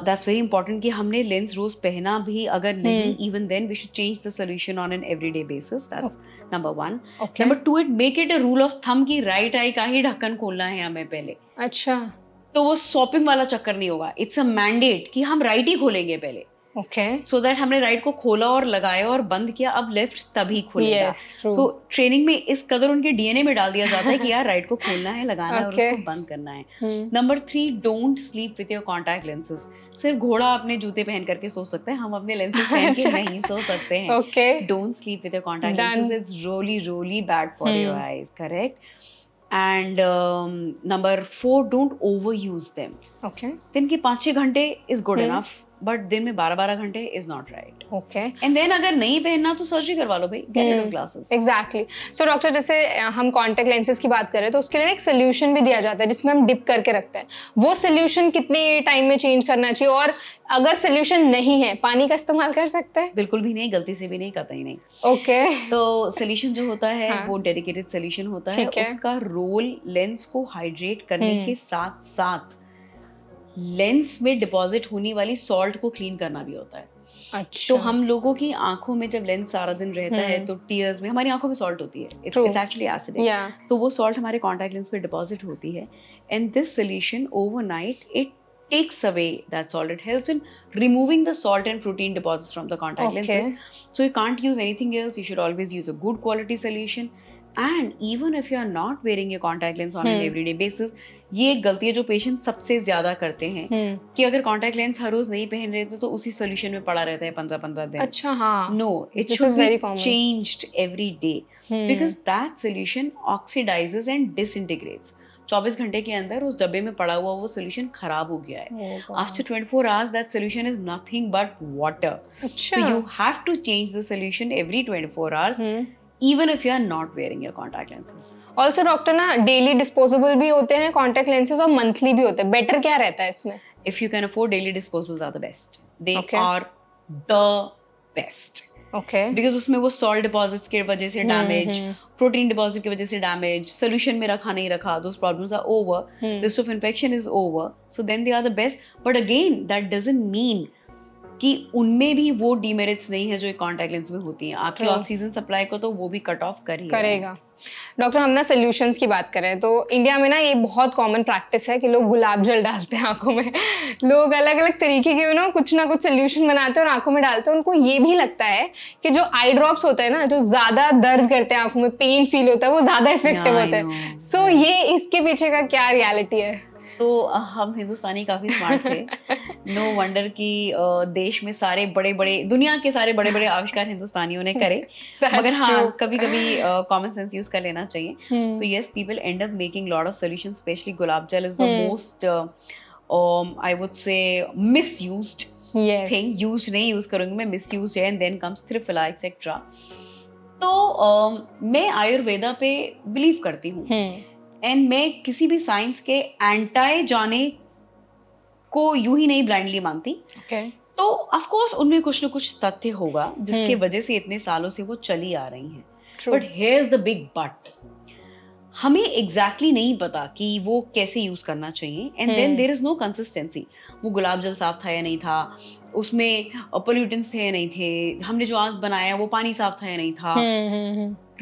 That's very important कि हमने लेंस रोज पहना भी अगर नहीं, even then we should change the solution on an everyday basis. That's number 1. Okay. Number 2, it make it a rule of thumb कि राइट आई का ही ढक्कन खोलना है हमें पहले. अच्छा. तो वो शॉपिंग वाला चक्कर नहीं होगा. इट्स अ मैंडेट कि हम राइट ही खोलेंगे पहले. Okay. सो दैट हमने राइट को खोला और लगाया और बंद किया, अब लेफ्ट तभी खुलेगा. Yes, true. सो ट्रेनिंग में इस कदर उनके डीएनए में डाल दिया जाता है कि यार राइट को खोलना है, लगाना है और Okay. उसको बंद करना है. Number 3, don't sleep with your contact lenses. सिर्फ घोड़ा अपने जूते पहन करके सो सकता है, हम अपने लेंसेज पहन के नहीं सो सकते हैं. Okay. Don't sleep with your contact Done. Lenses. It's really bad for your eyes. Correct. And number 4, don't over use them. Okay. दिन के 5-6 घंटे इज गुड इनफ, बट दिन में 12-12 घंटे is not right. Okay. And then अगर नहीं पहनना तो सर्जरी करवा लो भाई, get rid of glasses. Exactly. So doctor, जैसे हम कॉन्टैक्ट लेंसेज की बात कर रहे हैं तो उसके लिए एक सोल्यूशन भी दिया जाता है जिसमें हम डिप करके रखते हैं. वो सोल्यूशन कितने टाइम में चेंज करना चाहिए, और अगर सोल्यूशन नहीं है, पानी का इस्तेमाल कर सकते हैं? बिल्कुल भी नहीं, गलती से भी नहीं, कतई नहीं. ओके. तो सोल्यूशन जो होता है हाँ. वो डेडिकेटेड सोल्यूशन होता है. ठीक है. उसका रोल लेंस को हाइड्रेट करने के साथ साथ लेंस में डिपॉजिट होने वाली सॉल्ट को क्लीन करना भी होता है. अच्छा. तो हम लोगों की आंखों में जब लेंस सारा दिन रहता है तो टीयर्स में हमारी आंखों में सॉल्ट होती है. It's actually acidic. Yeah. तो वो सॉल्ट हमारे कॉन्टैक्ट लेंस में डिपॉजिट होती है. And this solution overnight it takes away that salt. It helps in removing the salt and protein deposits from the contact Okay. lenses. So you can't use anything else. You should always use a good quality solution. And even if you are not wearing your contact lens on an everyday basis, ये एक गलती है जो patient सबसे ज्यादा करते हैं कि अगर कॉन्टैक्ट लेंस हर रोज नहीं पहन रहे तो उसी सोल्यूशन में पड़ा रहता है 15-15 दिन. अच्छा. हाँ. No, it This should is be very common. changed every day because that solution oxidizes and disintegrates. 24 घंटे के अंदर उस डब्बे में पड़ा हुआ वो सोल्यूशन खराब हो गया है. After 24 hours that solution is nothing but water. अच्छा. So you have to change the solution every 24 hours even if you are not wearing your contact lenses. Also doctor ना, डेली डिस्पोजेबल भी होते हैं contact lenses और monthly भी होते हैं. Better क्या रहता है इसमें? If you can afford, daily disposables are the best. They Okay. are the best. Okay. Because उसमें वो सॉल्ट डिपॉजिट्स की वजह से डैमेज, प्रोटीन डिपॉजिट की वजह से डैमेज, सोल्यूशन में रखा नहीं रखा, those problems are over, risk of infection is over, so then they are the best. But again that doesn't mean कि उनमें भी वो डीमेरिट्स नहीं है जो एक कॉन्टैक्ट लेंस में होती हैं. आपकी ऑक्सीजन सप्लाई को तो वो भी कट ऑफ करेगा. डॉक्टर, हम ना सोल्यूशंस की बात करें तो इंडिया में ना ये बहुत कॉमन प्रैक्टिस है कि लोग गुलाब जल डालते हैं आंखों में. लोग अलग अलग तरीके के ना कुछ सोल्यूशन बनाते हैं और आंखों में डालते हैं. उनको ये भी लगता है कि जो आई ड्रॉप्स होते हैं ना, जो ज्यादा दर्द करते हैं, आंखों में पेन फील होता है, वो ज्यादा इफेक्टिव होते हैं. सो ये इसके पीछे का क्या रियलिटी है? तो हम हिंदुस्तानी काफी स्मार्ट थे. नो वंडर कि देश में सारे बड़े बड़े, दुनिया के सारे बड़े बड़े आविष्कार हिंदुस्तानियों ने करे. मगर हाँ, कभी कभी कॉमन सेंस यूज कर लेना चाहिए. तो yes, people end up making lot of solutions. Specially gulab jal is the most I would say misused thing. Used नहीं यूज करूंगी मैं, मिसयूज्ड है. And then comes triphala etcetera. तो मैं आयुर्वेदा पे बिलीव करती हूँ एंड मैं किसी भी साइंस के एंटाई जाने को यूं ही नहीं ब्लाइंडली मानती. तो ऑफ कोर्स उनमें कुछ न कुछ तथ्य होगा जिसके वजह से इतने सालों से वो चली आ रही हैं. But here is the big but. हमें एग्जैक्टली नहीं पता कि वो कैसे यूज करना चाहिए. And then there is no consistency. वो गुलाब जल साफ था या नहीं था, उसमें पोल्यूटेंट्स थे या नहीं थे, हमने जो आज बनाया वो पानी साफ था या नहीं था.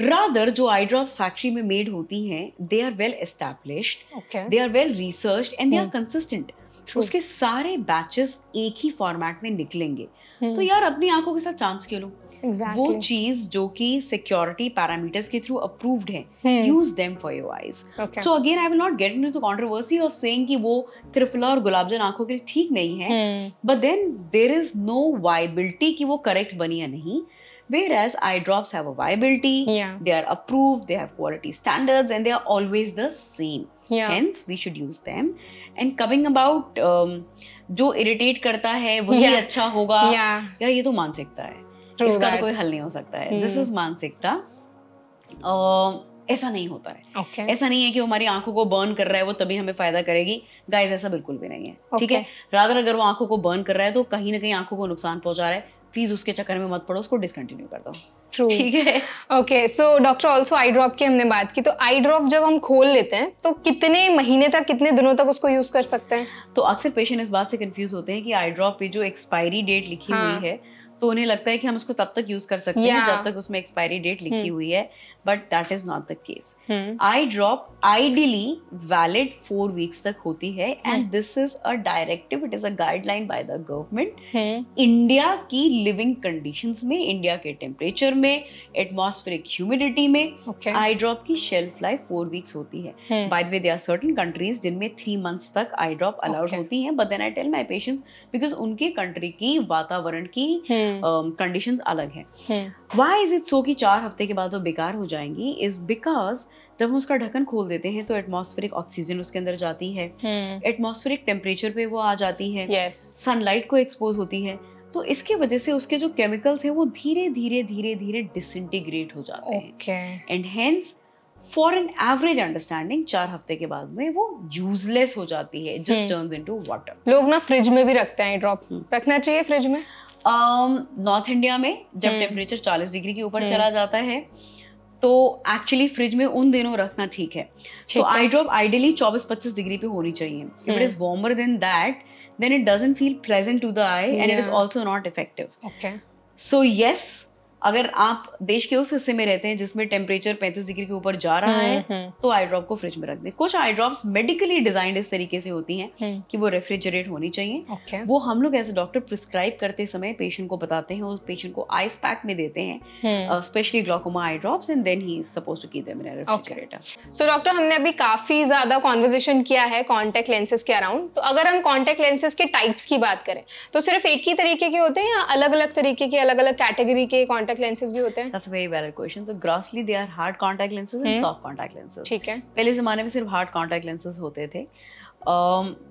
रादर जो आई ड्रॉप्स फैक्ट्री में मेड होती हैं, they are well established, they are well researched and they are consistent. उसके सारे बैचेस एक ही फॉर्मेट में निकलेंगे. तो यार अपनी आंखों के साथ चांस क्यों लो? वो चीज जो कि सिक्योरिटी पैरामीटर्स के थ्रू अप्रूव्ड है, use them for your eyes. So again I will not get into the controversy of saying कि वो त्रिफला और गुलाब जल आंखों के लिए ठीक नहीं है. But then there is no viability कि वो करेक्ट बनी या नहीं. Whereas eye drops have a viability, Yeah. they are approved, they have quality standards, and they are always the same. Yeah. Hence, we should use them. And coming about जो irritate करता है वही Yeah. अच्छा होगा, Yeah. या ये तो मानसिकता है, True इसका that. तो कोई हल नहीं हो सकता है. This is मानसिकता. ऐसा नहीं होता है. Okay. ऐसा नहीं है कि वो हमारी आंखों को बर्न कर रहा है वो तभी हमें फायदा करेगी. गाइस, ऐसा बिल्कुल भी नहीं है. ठीक है, रादर अगर वो आंखों को बर्न कर रहा है तो कहीं ना कहीं आंखों को नुकसान पहुंचा रहा है, प्लीज उसके चक्कर में मत पड़ो, उसको डिसकंटिन्यू कर दो. True. ठीक है. Okay, so doctor also I drop की हमने बात की, तो आई ड्रॉप जब हम खोल लेते हैं तो कितने महीने तक, कितने दिनों तक उसको यूज कर सकते हैं? तो अक्सर पेशेंट इस बात से कंफ्यूज होते हैं कि आई ड्रॉप पे जो एक्सपायरी डेट लिखी हाँ. हुई है तो उन्हें लगता है कि हम उसको तब तक यूज कर सकते हैं Yeah. जब तक उसमें एक्सपायरी डेट लिखी हुई है, but that is not the case. Eye drop ideally valid 4 weeks तक होती है, and this is a directive, it is a guideline by the government. India की लिविंग कंडीशंस में, इंडिया के टेम्परेचर में, एटमॉस्फेरिक ह्यूमिडिटी में Okay. आई ड्रॉप की shelf life 4 weeks होती है. By the way, there are certain countries जिनमें 3 months तक आई ड्रॉप अलाउड Okay. होती हैं, but then I tell my patients because उनके कंट्री की वातावरण की कंडीशंस अलग हैं. व्हाई इज इट सो कि 4 हफ्ते के बाद वो बेकार हो जाएंगी? इज बिकॉज जब हम उसका ढक्कन खोल देते हैं तो एटमॉस्फेरिक ऑक्सीजन उसके अंदर जाती है, एटमॉस्फेरिक टेम्परेचर पे वो आ जाती है, यस, सनलाइट को एक्सपोज होती है, तो इसके वजह से उसके जो केमिकल्स हैं वो धीरे धीरे धीरे धीरे डिसइंटीग्रेट हो जाते हैं. Okay, and hence for an average understanding 4 हफ्ते के बाद में वो यूजलेस हो जाती है, जस्ट टर्न्स इनटू वाटर. लोग ना फ्रिज में भी रखते हैं ड्रॉप, रखना चाहिए फ्रिज में? नॉर्थ इंडिया में जब टेम्परेचर 40 डिग्री के ऊपर चला जाता है तो एक्चुअली फ्रिज में उन दिनों रखना ठीक है. सो आई ड्रॉप आइडियली 24-25 डिग्री पे होनी चाहिए. If it is warmer than that then it doesn't feel pleasant to the eye and it is also not effective. Okay. So yes, अगर आप देश के उस हिस्से में रहते हैं जिसमें टेम्परेचर 35 डिग्री के ऊपर जा रहा है तो आई ड्रॉप को फ्रिज में रख दें. कुछ आई ड्रॉप्स मेडिकली डिजाइंड इस तरीके से होती हैं कि वो रेफ्रिजरेट होनी चाहिए. Okay. वो हम लोग एज ए डॉक्टर प्रिस्क्राइब करते समय पेशेंट को बताते हैं, उस पेशेंट को आइस पैक में देते हैं, specially glaucoma eye drops, and then he is supposed to keep them in a refrigerator. So doctor, हमने अभी काफी ज्यादा कॉन्वर्सेशन किया है कॉन्टैक्ट लेंसेज के अराउंड, तो अगर हम कॉन्टैक्ट लेंसेज के टाइप्स की बात करें तो सिर्फ एक ही तरीके के होते हैं या अलग अलग तरीके के, अलग अलग कैटेगरी के कॉन्टैक्ट लेंसेज भी होते हैं? That's a very valid question. So grossly they are hard contact lenses and soft contact lenses. ठीक है. पहले ज़माने में सिर्फ हार्ड कॉन्टैक्ट लेंसेज होते थे,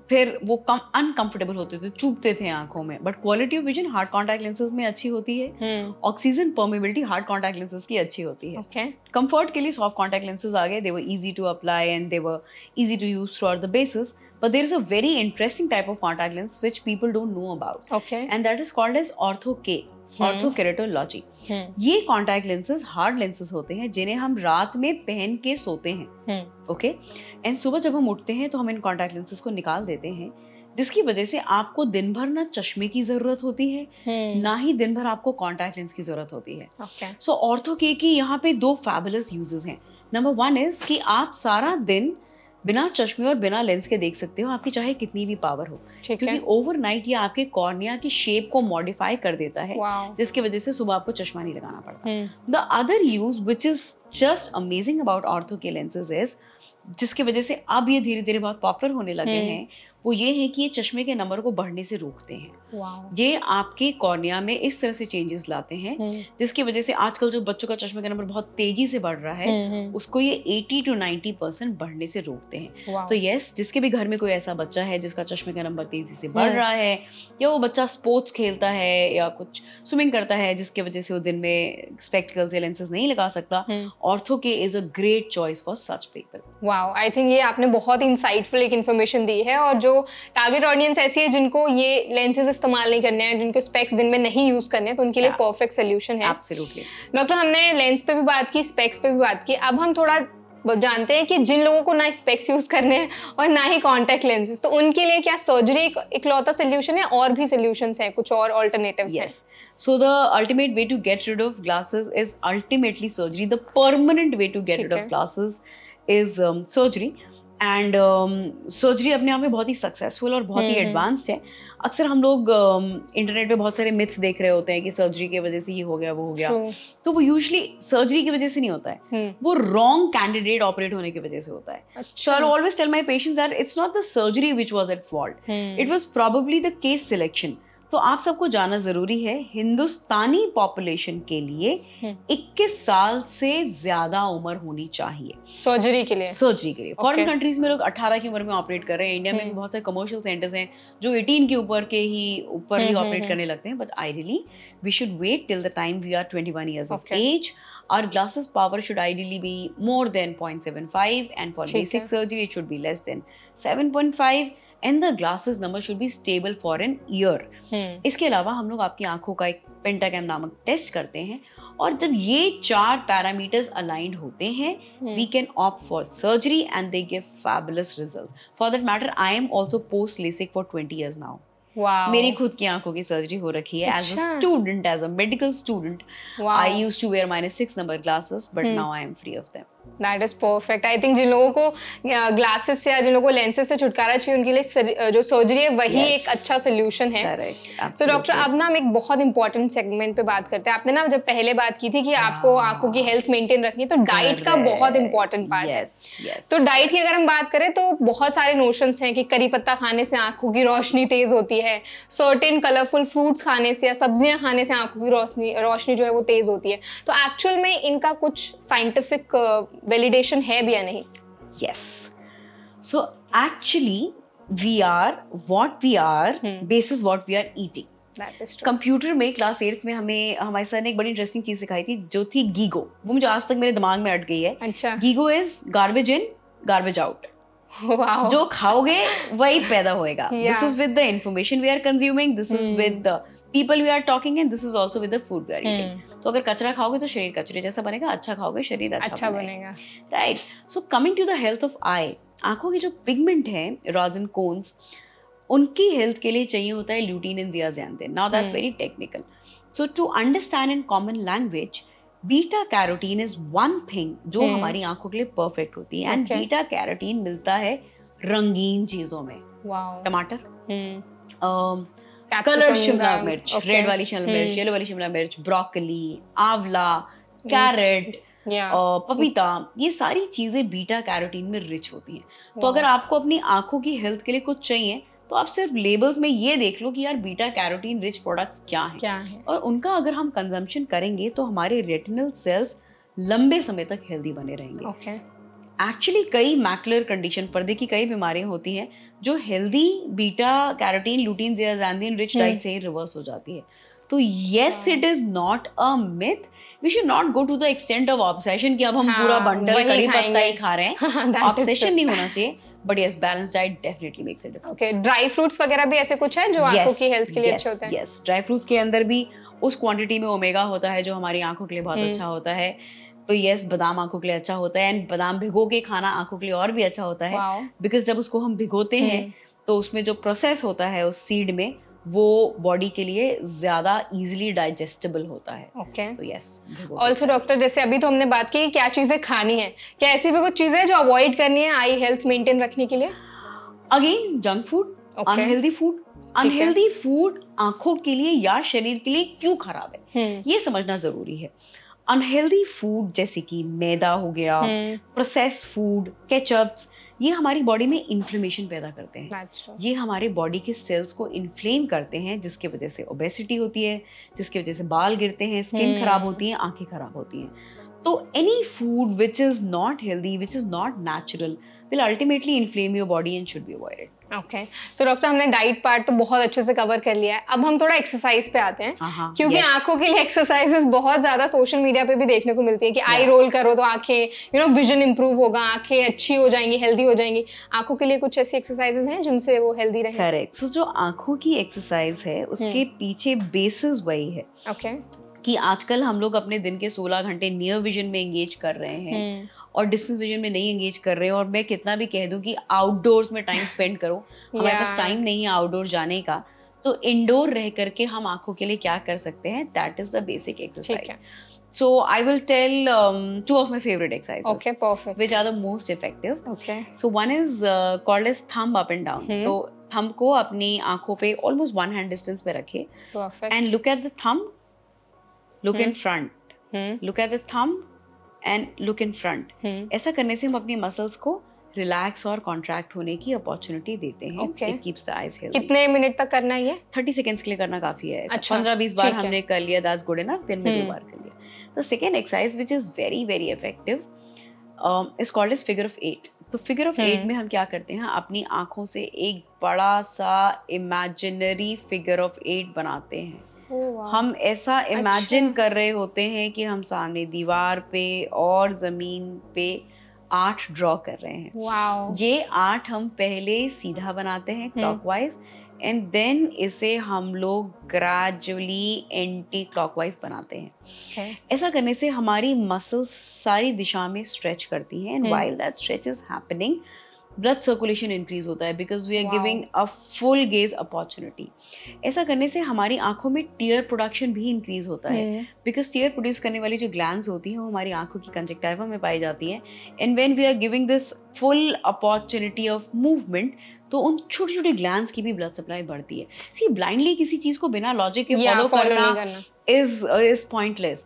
फिर वो कम अनकंफर्टेबल होते थे, चुभते थे आंखों में, but quality of vision hard contact lenses में अच्छी होती है. Oxygen permeability hard contact lenses की अच्छी होती है. Okay. कंफर्ट के लिए सॉफ्ट कॉन्टैक्ट लेंसेज आ गए. They were easy to apply and they were easy to use throughout the basis. But there is a very interesting type of contact lens which people don't know about. Okay. And that is called as ortho-K. Orthokeratology. ये contact lenses hard lenses होते हैं जिन्हें हम रात में पहन के सोते हैं. ओके, एंड सुबह जब हम उठते हैं तो हम इन कॉन्टैक्ट लेंसेज को निकाल देते हैं, जिसकी वजह से आपको दिन भर ना चश्मे की जरूरत होती है, ना ही दिन भर आपको कॉन्टैक्ट लेंस की जरूरत होती है. सो ऑर्थो-K की यहाँ पे 2 फैबुलस यूजेस हैं. नंबर 1 इज कि आप सारा दिन बिना चश्मे और बिना लेंस के देख सकते हो, आपकी चाहे कितनी भी पावर हो, क्योंकि ओवरनाइट ये आपके कॉर्निया की शेप को मॉडिफाई कर देता है, जिसकी वजह से सुबह आपको चश्मा नहीं लगाना पड़ता. The other use which is just amazing about ortho K lenses is, जिसकी वजह से अब ये धीरे धीरे बहुत पॉपुलर होने लगे हैं, वो ये है कि ये चश्मे के नंबर को बढ़ने से रोकते हैं. ये आपके कॉर्निया में इस तरह से चेंजेस लाते हैं जिसकी वजह से आजकल जो बच्चों का चश्मे का नंबर बहुत तेजी से बढ़ रहा है, उसको ये 80 to 90% बढ़ने से रोकते हैं. तो यस, जिसके भी घर में कोई ऐसा बच्चा है जिसका चश्मे का नंबर तेजी से बढ़ रहा है, या वो बच्चा स्पोर्ट्स खेलता है या कुछ स्विमिंग करता है जिसकी वजह से वो दिन में स्पेक्टिकल्स या लेंसेज नहीं लगा सकता, ortho K is a great choice for such people. Wow, I think ये आपने बहुत इंसाइटफुल एक इन्फॉर्मेशन दी है, और जो टारगेट ऑडियंस ऐसी है जिनको ये लेंसेज इस्तेमाल नहीं करने हैं, जिनको स्पेक्स दिन में नहीं यूज करने हैं, तो उनके लिए परफेक्ट सोल्यूशन है. एब्सोल्युटली. डॉक्टर, हमने लेंस पे भी बात की, स्पेक्स पे भी बात की, अब हम थोड़ा जानते हैं कि जिन लोगों को ना स्पेक्स यूज करने हैं और ना ही कॉन्टैक्ट लेंसेज, तो उनके लिए क्या सर्जरी एक इकलौता सोल्यूशन है, और भी सोल्यूशंस हैं, कुछ और अल्टरनेटिव्स हैं? Yes, so the ultimate way to get rid of glasses is ultimately surgery. The permanent way to get rid of glasses is surgery. And surgery अपने आप में बहुत ही सक्सेसफुल और बहुत ही एडवांस्ड है. अक्सर हम लोग इंटरनेट पे बहुत सारे मिथ्स देख रहे होते हैं कि सर्जरी की वजह से ये हो गया वो हो गया. तो वो यूजुअली सर्जरी की वजह से नहीं होता है, वो रॉन्ग कैंडिडेट ऑपरेट होने की वजह से होता है. So I always tell my patients that it's not the surgery which was at fault, it was probably the case selection. तो आप सबको जानना जरूरी है, हिंदुस्तानी पॉपुलेशन के लिए 21 साल से ज्यादा उम्र होनी चाहिए सर्जरी के लिए। फॉरेन कंट्रीज में लोग 18 की उम्र में ऑपरेट कर रहे हैं। इंडिया में भी बहुत सारे कमर्शियल सेंटर्स हैं जो 18 के ऊपर ही ऑपरेट करने लगते हैं, but ideally we should wait till the time we are 21 years of age. Our glasses power should ideally be more than 0.75, and for basic surgery it should be less than 7.5, and the glasses number should be stable for an year. इसके अलावा हम लोग आपकी आंखों का एक pentagram नामक test करते हैं, और जब ये 4 पैरामीटर्स अलाइंड होते हैं, we can opt for surgery and they give fabulous results. For that matter, I am also post LASIK for 20 years now. Wow. मेरी खुद की आंखों की सर्जरी हो रखी है as a student, as a medical student. I used to wear -6 number glasses, but now I am free of them. That is perfect. I think जिन लोगों को ग्लासेस से या जिन लोगों को लेंसेज से छुटकारा चाहिए उनके लिए जो सर्जरी है वही एक अच्छा सोल्यूशन है. तो डॉक्टर, अब ना हम एक बहुत इंपॉर्टेंट सेगमेंट पे बात करते हैं. आपने ना जब पहले बात की थी कि आपको आंखों की हेल्थ मेंटेन रखनी है, तो डाइट का बहुत इंपॉर्टेंट पार्ट है. तो डाइट की अगर हम बात करें तो बहुत सारे नोशंस हैं कि करी पत्ता खाने से आंखों की रोशनी तेज होती है, सर्टेन कलरफुल फ्रूट्स खाने से या सब्जियां खाने से आंखों की रोशनी जो है वो तेज होती है. तो एक्चुअल में इनका कुछ साइंटिफिक वैलिडेशन है भी या नहीं? Yes. So actually we are what we are basis what we are eating. That is true. Computer में क्लास 8th में हमें हमारे सर ने एक बड़ी इंटरेस्टिंग चीज सिखाई थी जो थी गीगो. वो मुझे आज तक मेरे दिमाग में अट गई है. अच्छा. GIGO is garbage in garbage out. Wow. जो खाओगे वही पैदा होएगा. This is with the information we are consuming. This is with the people we are talking, and this is also with the food we are eating. तो अगर कचरा खाओगे तो शरीर कचरे जैसा बनेगा, अच्छा खाओगे शरीर अच्छा बनेगा. Right. So coming to the health of eye, आंखों की जो पिगमेंट है, rods and cones, उनकी हेल्थ के लिए चाहिए होता है lutein and zeaxanthin. Now that's very technical. So to understand in common language, beta carotene is one thing जो हमारी आंखों के लिए परफेक्ट होती है. एंड बीटा कैरोटीन मिलता है रंगीन चीजों में. टमाटर, कलर शिमला मिर्च, रेड वाली शिमला मिर्च, येलो वाली शिमला मिर्च, ब्रोकली, आंवला, कैरेट, पपीता, ये सारी चीजें बीटा कैरोटीन में रिच होती हैं. तो अगर आपको अपनी आंखों की हेल्थ के लिए कुछ चाहिए तो आप सिर्फ लेबल्स में ये देख लो कि यार बीटा कैरोटीन रिच प्रोडक्ट्स क्या हैं. और उनका अगर हम कंजम्पशन करेंगे तो हमारे रेटिनल सेल्स लंबे समय तक हेल्दी बने रहेंगे. एक्चुअली कई मैकुलर कंडीशन, पर्दे की कई बीमारियां होती हैं जो healthy beta carotene lutein zeaxanthin rich diet से ही रिवर्स हो जाती है. तो yes, it is not a myth. We should not go to the extent of obsession कि अब हम पूरा बंडल करी पत्ता ही खा रहे हैं. ऑब्सेशन नहीं होना चाहिए. But yes, balanced diet definitely makes a difference. Okay, dry fruits वगैरह भी ऐसे कुछ है जो आंखों की हेल्थ के लिए अच्छे होते हैं? Yes, dry fruits के अंदर भी उस क्वांटिटी में ओमेगा होता है जो हमारी आंखों के लिए बहुत अच्छा होता है. तो yes, बादाम आंखों के लिए अच्छा होता है. एंड बादाम भिगो के खाना आंखों के लिए और भी अच्छा होता है. बिकॉज जब उसको हम भिगोते हैं तो उसमें जो प्रोसेस होता है उस सीड में वो बॉडी के लिए ज्यादा इजीली डाइजेस्टेबल होता है. तो यस. ऑल्सो डॉक्टर, जैसे अभी तो हमने बात की क्या चीजें खानी है, क्या ऐसी भी कुछ चीजें हैं जो अवॉइड करनी है आई हेल्थ मेंटेन रखने के लिए? Again, junk food, unhealthy food. Unhealthy food आंखों के लिए या शरीर के लिए क्यों खराब है ये समझना जरूरी है. अनहेल्दी फूड जैसे कि मैदा हो गया, प्रोसेस्ड फूड, केचप्स, ये हमारी बॉडी में इन्फ्लेमेशन पैदा करते हैं. ये हमारे बॉडी के सेल्स को इन्फ्लेम करते हैं जिसकी वजह से ओबेसिटी होती है, जिसकी वजह से बाल गिरते हैं, स्किन खराब होती है, आंखें खराब होती हैं. तो any food which is not healthy, which is not natural, will ultimately inflame your body and should be avoided. Okay. So doctor, हमने डाइट पार्ट तो बहुत अच्छे से कवर कर लिया है. अब हम थोड़ा एक्सरसाइज पे आते हैं. क्योंकि आंखों के लिए एक्सरसाइजेस बहुत ज्यादा सोशल मीडिया पे भी देखने को मिलती है कि आई रोल करो तो आंखें विजन इंप्रूव होगा, आंखें अच्छी हो जाएंगी, हेल्दी हो जाएंगी. आंखों के लिए कुछ ऐसी एक्सरसाइजेस हैं जिनसे वो हेल्दी रहे? करेक्ट. सो जो आंखों की एक्सरसाइज है उसके पीछे बेसिस वही है. ओके. कि आजकल हम लोग अपने दिन के 16 घंटे नियर विजन में एंगेज कर रहे हैं और डिस्टेंस विजन में नहीं एंगेज कर रहे हैं. और मैं कितना भी कह दूं कि आउटडोर्स में टाइम स्पेंड करो, हमारे पास टाइम नहीं है आउटडोर जाने का. तो इंडोर रह करके हम आंखों के लिए क्या कर सकते हैं, that is the basic exercise. So I will tell 2 of my favorite exercises. Okay, perfect. Which are the most effective. Okay. So one is called as thumb up and down. तो thumb को अपनी आंखों पे almost 1 hand distance पे रखे. Perfect. And look at the thumb. Look in front. Look at the thumb and look in front. ऐसा करने से हम अपनी मसल्स को रिलैक्स और कॉन्ट्रैक्ट होने की अपॉर्चुनिटी देते हैं. Okay. It keeps the eyes healthy. कितने मिनट तक करना है ये? 30 सेकेंड्स के लिए करना काफी है. अच्छा, 15-20 बार ठीक है. हमने कर लिया, दैट्स गुड इनफ. दिन में 2 बार कर लिया. The second exercise which is very very effective is called as figure of 8. तो फिगर ऑफ 8 में हम क्या करते हैं, अपनी आंखों से एक बड़ा सा इमेजिनरी फिगर ऑफ 8 बनाते हैं. हम ऐसा इमेजिन कर रहे होते हैं कि हम सामने दीवार पे और जमीन पे 8 ड्रॉ कर रहे हैं. वाओ. ये 8 हम पहले सीधा बनाते हैं क्लॉकवाइज, एंड देन इसे हम लोग ग्रेजुअली एंटी क्लॉकवाइज बनाते हैं. Okay. ऐसा करने से हमारी मसल्स सारी दिशा में स्ट्रेच करती हैं, and while that stretch is happening blood circulation increase होता है, because we are giving a full gaze opportunity. ऐसा करने से हमारी आंखों में टीयर प्रोडक्शन भी इंक्रीज होता है, बिकॉज टीयर प्रोड्यूस करने वाली जो ग्लैंड्स होती हैं वो हमारी आंखों की कंजक्टिवा में पाई जाती हैं. And when we are giving this full opportunity of movement, तो उन छोटे छोटे ग्लैंड्स की भी ब्लड सप्लाई बढ़ती है. सी ब्लाइंडली किसी चीज को बिना लॉजिक के फॉलो करना is pointless,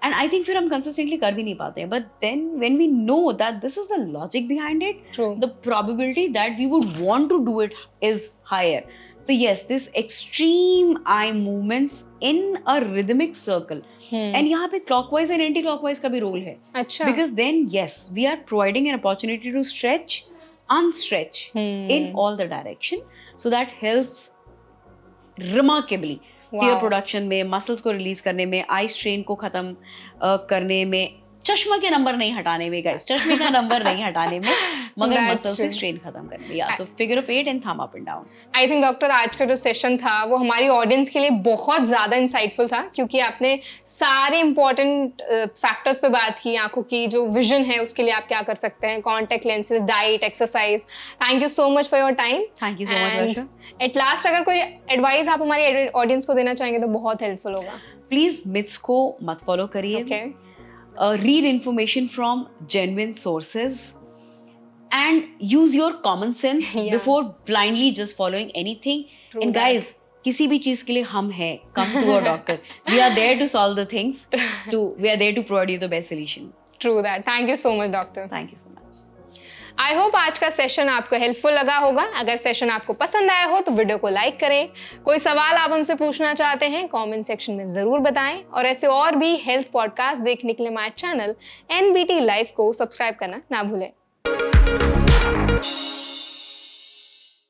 and I think फिर हम कंसिस्टेंटली कर भी नहीं पाते हैं. But then when we know that this is the logic behind it, the probability that we would want to do it is higher. तो yes, this extreme eye movements in a rhythmic circle, and यहाँ पे clockwise and anti clockwise का भी role है. अच्छा. Because then yes, we are providing an opportunity to stretch, unstretch in all the direction, so that helps remarkably tear production में, muscles को release करने में, eye strain को खत्म करने में, चश्मा के नंबर नहीं हटाने में, गाइस चश्मे का नंबर नहीं हटाने में, मगर मसल से स्ट्रेन खत्म करने में. या so figure of 8 and thumb up and down. I think doctor आज का जो सेशन था वो हमारी ऑडियंस के लिए बहुत ज़्यादा इंसाइटफुल था, क्योंकि आपने सारे इंपॉर्टेंट फैक्टर्स पे बात की. आंखों की जो विजन है उसके लिए आप क्या कर सकते हैं, contact lenses, diet, exercise. Thank you so much for your time. Thank you so much Varsha. At last अगर कोई एडवाइस आप हमारी ऑडियंस को देना चाहेंगे तो बहुत हेल्पफुल होगा. प्लीज मिथ्स को मत फॉलो करिए. Read information from genuine sources and use your common sense before blindly just following anything. True. And guys, किसी भी चीज के लिए हम हैं. Come to a doctor. We are there to solve the things. We are there to provide you the best solution. True that. Thank you so much, doctor. Thank you so much. I hope आज का session आपको helpful लगा होगा. अगर session आपको पसंद आया हो तो वीडियो को लाइक करें. कोई सवाल आप हमसे पूछना चाहते हैं कमेंट सेक्शन में ज़रूर बताएं. और ऐसे और भी हेल्थ पॉडकास्ट देखने के लिए हमारे चैनल NBT लाइफ को सब्सक्राइब करना ना भूलें.